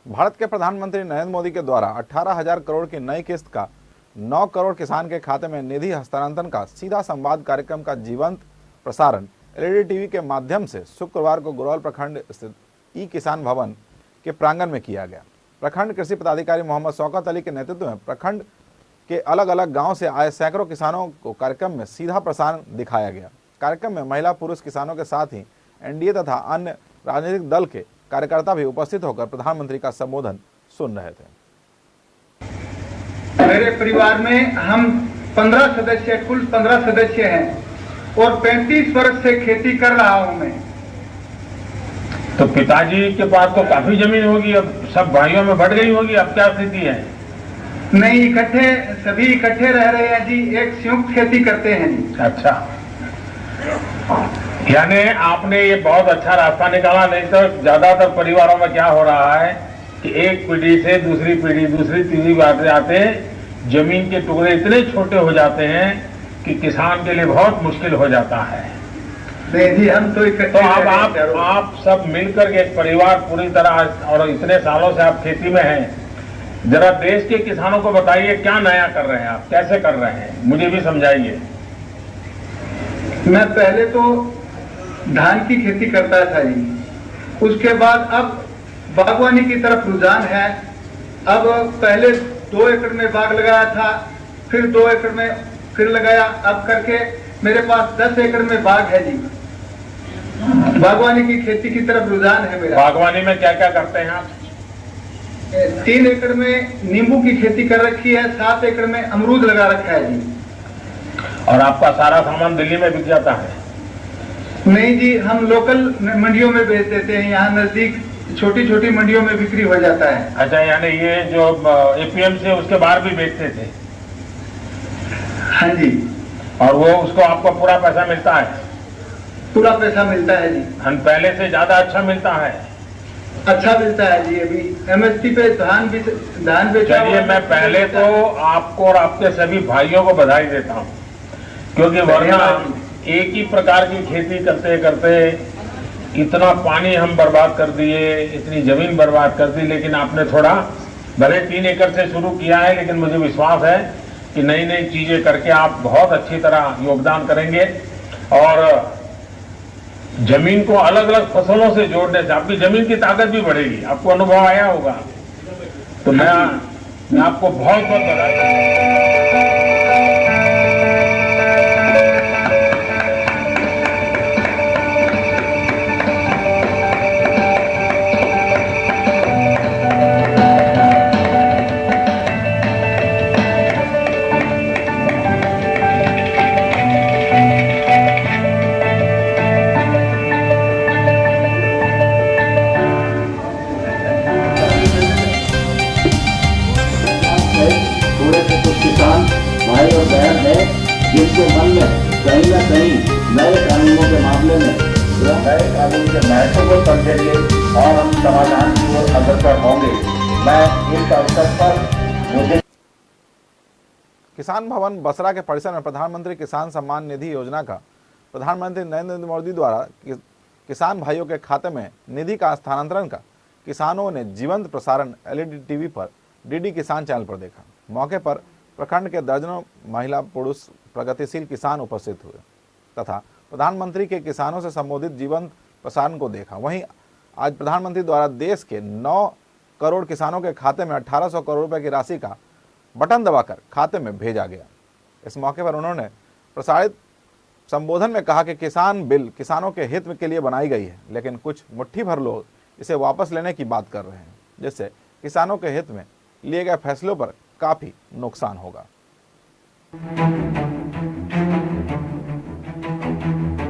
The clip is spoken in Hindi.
भारत के प्रधानमंत्री नरेंद्र मोदी के द्वारा 18,000 करोड़ की नई किस्त का 9 करोड़ किसान के खाते में निधि हस्तांतरण का सीधा संवाद कार्यक्रम का जीवंत प्रसारण एलईडी टीवी के माध्यम से शुक्रवार को गुरौल प्रखंड स्थित ई किसान भवन के प्रांगण में किया गया। प्रखंड कृषि पदाधिकारी मोहम्मद शौकत अली के नेतृत्व में प्रखंड के अलग अलग गांव से आए सैकड़ों किसानों को कार्यक्रम में सीधा प्रसारण दिखाया गया। कार्यक्रम में महिला पुरुष किसानों के साथ ही एनडीए तथा अन्य राजनीतिक दल के कार्यकर्ता भी उपस्थित होकर प्रधानमंत्री का संबोधन सुन रहे थे। मेरे परिवार में हम 15 सदस्य, कुल 15 सदस्य हैं और 35 वर्ष से खेती कर रहा हूं मैं। तो पिताजी के पास तो काफी जमीन होगी, अब सब भाइयों में बढ़ गई होगी, अब क्या स्थिति है? नहीं, सभी इकट्ठे रह रहे हैं जी, एक संयुक्त खेती करते हैं जी। अच्छा, यानी आपने ये बहुत अच्छा रास्ता निकाला। नहीं तो ज्यादातर परिवारों में क्या हो रहा है कि एक पीढ़ी से दूसरी पीढ़ी, दूसरी तीसरी बातें आते जमीन के टुकड़े इतने छोटे हो जाते हैं कि किसान के लिए बहुत मुश्किल हो जाता है। नहीं जी, हम तो इकट्ठे। तो अब आप सब मिलकर के एक परिवार पूरी तरह, और इतने सालों से आप खेती में हैं, जरा देश के किसानों को बताइए क्या नया कर रहे हैं आप, कैसे कर रहे हैं, मुझे भी समझाइए। मैं पहले तो धान की खेती करता था जी, उसके बाद अब बागवानी की तरफ रुझान है। अब पहले 2 एकड़ में बाग लगाया था, फिर 2 एकड़ में फिर लगाया, अब करके मेरे पास 10 एकड़ में बाग है जी। बागवानी की खेती की तरफ रुझान है मेरा। बागवानी में क्या क्या करते हैं आप? 3 एकड़ में नींबू की खेती कर रखी है, 7 एकड़ में अमरूद लगा रखा है जी। और आपका सारा सामान दिल्ली में बिक जाता है? नहीं जी, हम लोकल मंडियों में बेच देते हैं, यहाँ नजदीक छोटी छोटी मंडियों में बिक्री हो जाता है। अच्छा, यानी ये जो एपीएमसी है उसके बाहर भी बेचते थे? हाँ जी। और वो उसको आपको पूरा पैसा मिलता है? पूरा पैसा मिलता है जी। हम पहले से ज्यादा अच्छा मिलता है? अच्छा मिलता है जी। अभी एमएसपी पे धान बेचा। चलिए, मैं पहले तो आपको और आपके सभी भाइयों को बधाई देता हूँ, क्योंकि वरना एक ही प्रकार की खेती करते करते इतना पानी हम बर्बाद कर दिए, इतनी जमीन बर्बाद कर दी। लेकिन आपने थोड़ा, भले 3 एकड़ से शुरू किया है, लेकिन मुझे विश्वास है कि नई नई चीजें करके आप बहुत अच्छी तरह योगदान करेंगे। और जमीन को अलग अलग फसलों से जोड़ने से आपकी जमीन की ताकत भी बढ़ेगी, आपको अनुभव आया होगा। तो मैं आपको बहुत बहुत बधाई देता हूं। किसान भाई और बहन है जिनके मन में कहीं ना कहीं नए कानूनों के मामले में नए कानून के महत्व को समझेंगे और हम समाधान की ओर अग्रसर होंगे। मैं इस अवसर पर मुझे किसान भवन बसरा के परिसर में प्रधानमंत्री किसान सम्मान निधि योजना का प्रधानमंत्री नरेंद्र मोदी द्वारा किसान भाइयों के खाते में निधि का स्थानांतरण का किसानों ने जीवंत प्रसारण एलईडी टीवी पर डीडी किसान चैनल पर देखा। मौके पर प्रखंड के दर्जनों महिला पुरुष प्रगतिशील किसान उपस्थित हुए तथा प्रधानमंत्री के किसानों से संबोधित जीवंत प्रसारण को देखा। वहीं आज प्रधानमंत्री द्वारा देश के 9 करोड़ किसानों के खाते में 1800 करोड़ रुपए की राशि का बटन दबाकर खाते में भेजा गया। इस मौके पर उन्होंने प्रसारित संबोधन में कहा कि किसान बिल किसानों के हित के लिए बनाई गई है, लेकिन कुछ मुट्ठी भर लोग इसे वापस लेने की बात कर रहे हैं, जिससे किसानों के हित में लिए गए फैसलों पर काफी नुकसान होगा।